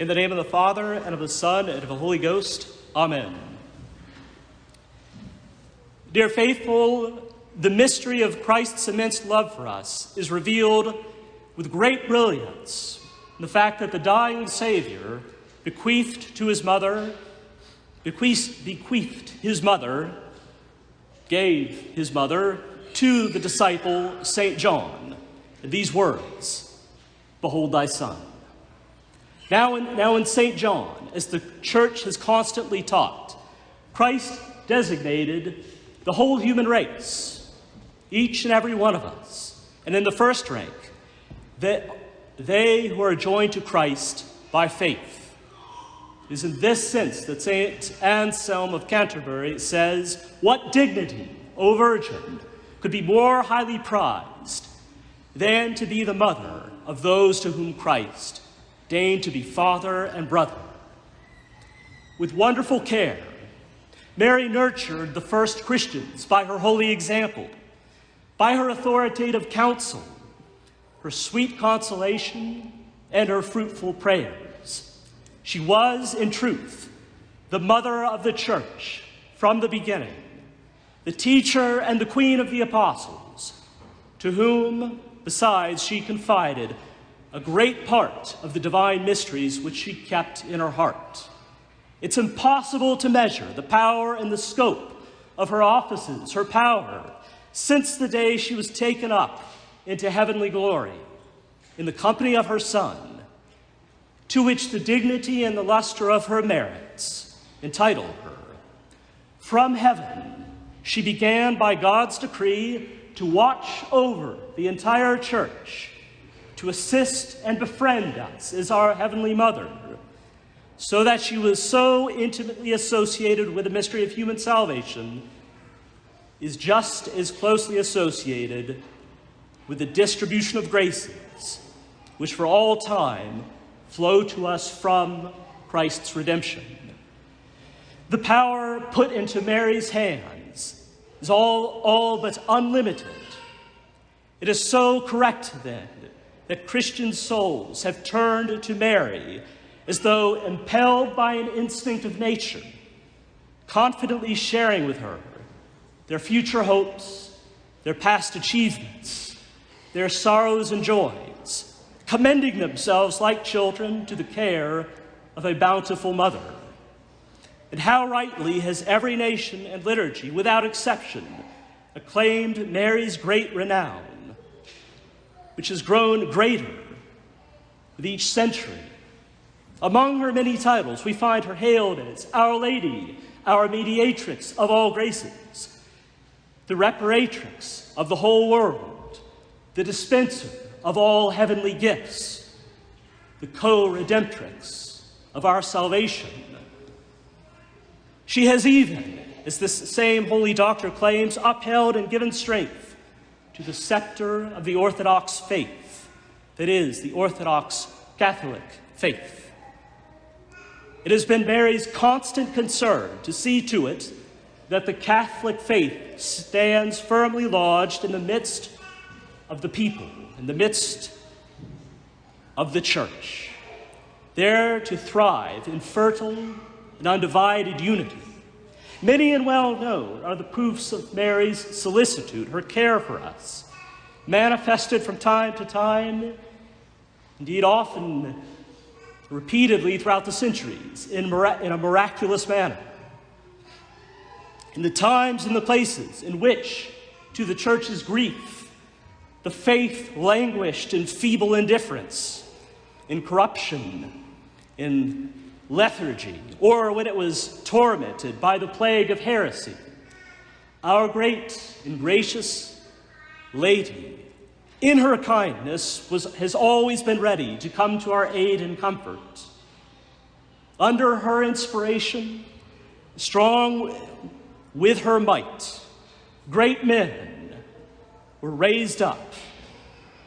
In the name of the Father, and of the Son, and of the Holy Ghost. Amen. Dear faithful, the mystery of Christ's immense love for us is revealed with great brilliance in the fact that the dying Savior bequeathed his mother, gave his mother to the disciple St. John these words, "Behold thy son." Now in St. John, as the Church has constantly taught, Christ designated the whole human race, each and every one of us, and in the first rank, that they who are joined to Christ by faith. It is in this sense that St. Anselm of Canterbury says, "What dignity, O Virgin, could be more highly prized than to be the mother of those to whom Christ deigned to be father and brother?" With wonderful care, Mary nurtured the first Christians by her holy example, by her authoritative counsel, her sweet consolation, and her fruitful prayers. She was, in truth, the mother of the Church from the beginning, the teacher and the queen of the apostles, to whom, besides, she confided a great part of the divine mysteries which she kept in her heart. It's impossible to measure the power and the scope of her offices, her power, since the day she was taken up into heavenly glory in the company of her Son, to which the dignity and the luster of her merits entitle her. From heaven, she began by God's decree to watch over the entire Church, to assist and befriend us as our Heavenly Mother, so that she was so intimately associated with the mystery of human salvation, is just as closely associated with the distribution of graces, which for all time flow to us from Christ's redemption. The power put into Mary's hands is all but unlimited. It is so correct, then, that Christian souls have turned to Mary as though impelled by an instinct of nature, confidently sharing with her their future hopes, their past achievements, their sorrows and joys, commending themselves like children to the care of a bountiful mother. And how rightly has every nation and liturgy, without exception, acclaimed Mary's great renown, which has grown greater with each century. Among her many titles, we find her hailed as Our Lady, our Mediatrix of all graces, the Reparatrix of the whole world, the dispenser of all heavenly gifts, the Co-Redemptrix of our salvation. She has even, as this same holy doctor claims, upheld and given strength to the scepter of the Orthodox faith, that is, the Orthodox Catholic faith. It has been Mary's constant concern to see to it that the Catholic faith stands firmly lodged in the midst of the people, in the midst of the Church, there to thrive in fertile and undivided unity. Many and well known are the proofs of Mary's solicitude, her care for us, manifested from time to time, indeed often repeatedly throughout the centuries, in a miraculous manner. In the times and the places in which, to the Church's grief, the faith languished in feeble indifference, in corruption, in lethargy, or when it was tormented by the plague of heresy, our great and gracious Lady, in her kindness, has always been ready to come to our aid and comfort. Under her inspiration, strong with her might, great men were raised up,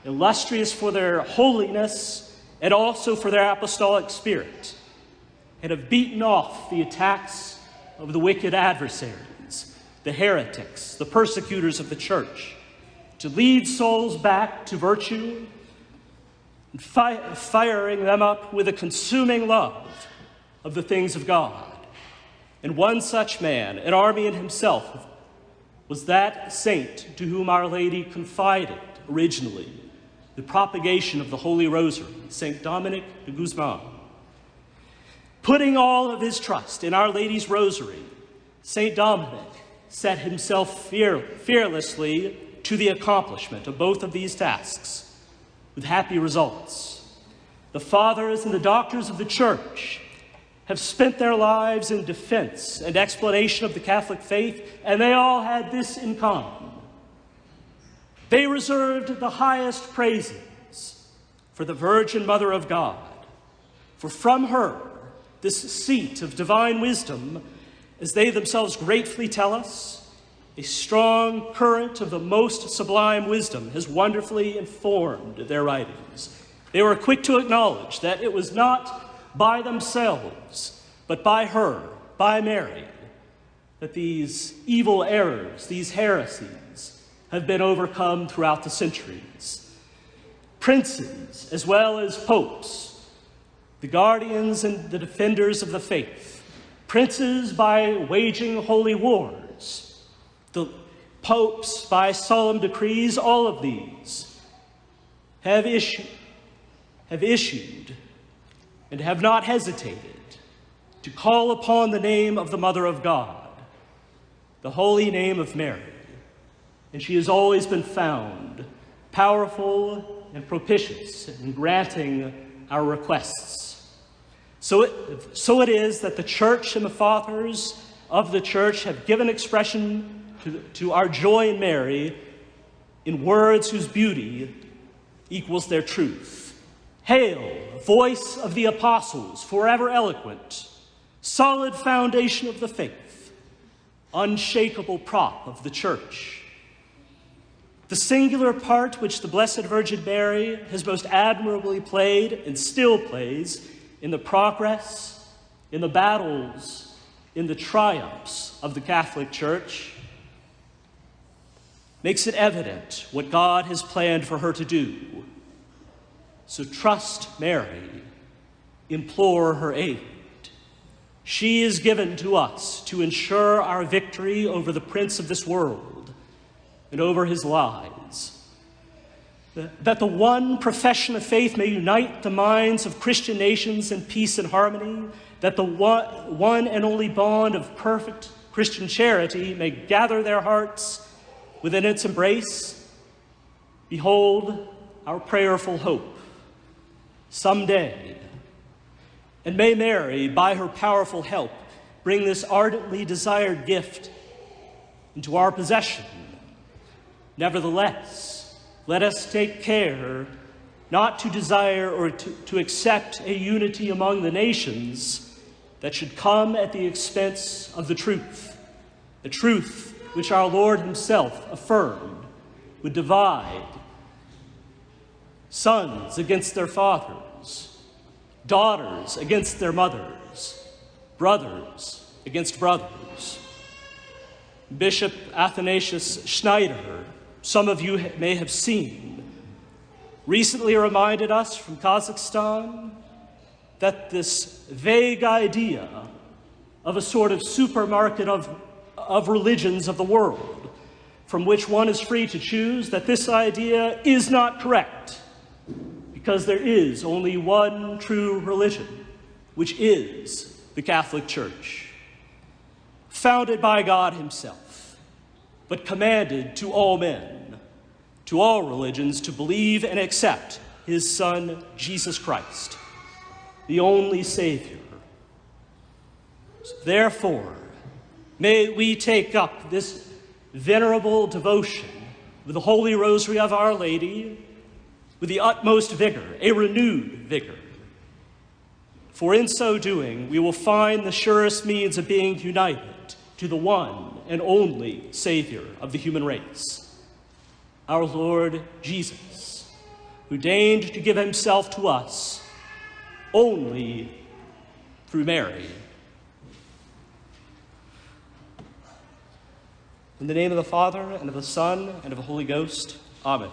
illustrious for their holiness and also for their apostolic spirit, and have beaten off the attacks of the wicked adversaries, the heretics, the persecutors of the Church, to lead souls back to virtue, and firing them up with a consuming love of the things of God. And one such man, an Marian himself, was that saint to whom Our Lady confided originally the propagation of the Holy Rosary, Saint Dominic de Guzman. Putting all of his trust in Our Lady's Rosary, Saint Dominic set himself fearlessly to the accomplishment of both of these tasks with happy results. The fathers and the doctors of the Church have spent their lives in defense and explanation of the Catholic faith, and they all had this in common. They reserved the highest praises for the Virgin Mother of God, for from her, this seat of divine wisdom, as they themselves gratefully tell us, a strong current of the most sublime wisdom has wonderfully informed their writings. They were quick to acknowledge that it was not by themselves, but by her, by Mary, that these evil errors, these heresies, have been overcome throughout the centuries. Princes, as well as popes, the guardians and the defenders of the faith, princes by waging holy wars, the popes by solemn decrees, all of these have issued and have not hesitated to call upon the name of the Mother of God, the holy name of Mary. And she has always been found powerful and propitious in granting our requests. So it is that the Church and the fathers of the Church have given expression to our joy in Mary in words whose beauty equals their truth. Hail, voice of the apostles, forever eloquent, solid foundation of the faith, unshakable prop of the Church. The singular part which the Blessed Virgin Mary has most admirably played and still plays in the progress, in the battles, in the triumphs of the Catholic Church, makes it evident what God has planned for her to do. So trust Mary, implore her aid. She is given to us to ensure our victory over the prince of this world and over his lies. That the one profession of faith may unite the minds of Christian nations in peace and harmony, that the one and only bond of perfect Christian charity may gather their hearts within its embrace. Behold our prayerful hope. Someday, and may Mary, by her powerful help, bring this ardently desired gift into our possession. Nevertheless, let us take care not to desire or to accept a unity among the nations that should come at the expense of the truth which our Lord himself affirmed would divide sons against their fathers, daughters against their mothers, brothers against brothers. Bishop Athanasius Schneider, some of you may have seen, recently reminded us from Kazakhstan that this vague idea of a sort of supermarket of religions of the world, from which one is free to choose, that this idea is not correct, because there is only one true religion, which is the Catholic Church, founded by God himself, but commanded to all men, to all religions, to believe and accept his Son, Jesus Christ, the only Savior. Therefore, may we take up this venerable devotion with the Holy Rosary of Our Lady with the utmost vigor, a renewed vigor. For in so doing, we will find the surest means of being united to the one and only Savior of the human race, our Lord Jesus, who deigned to give himself to us only through Mary. In the name of the Father, and of the Son, and of the Holy Ghost, Amen.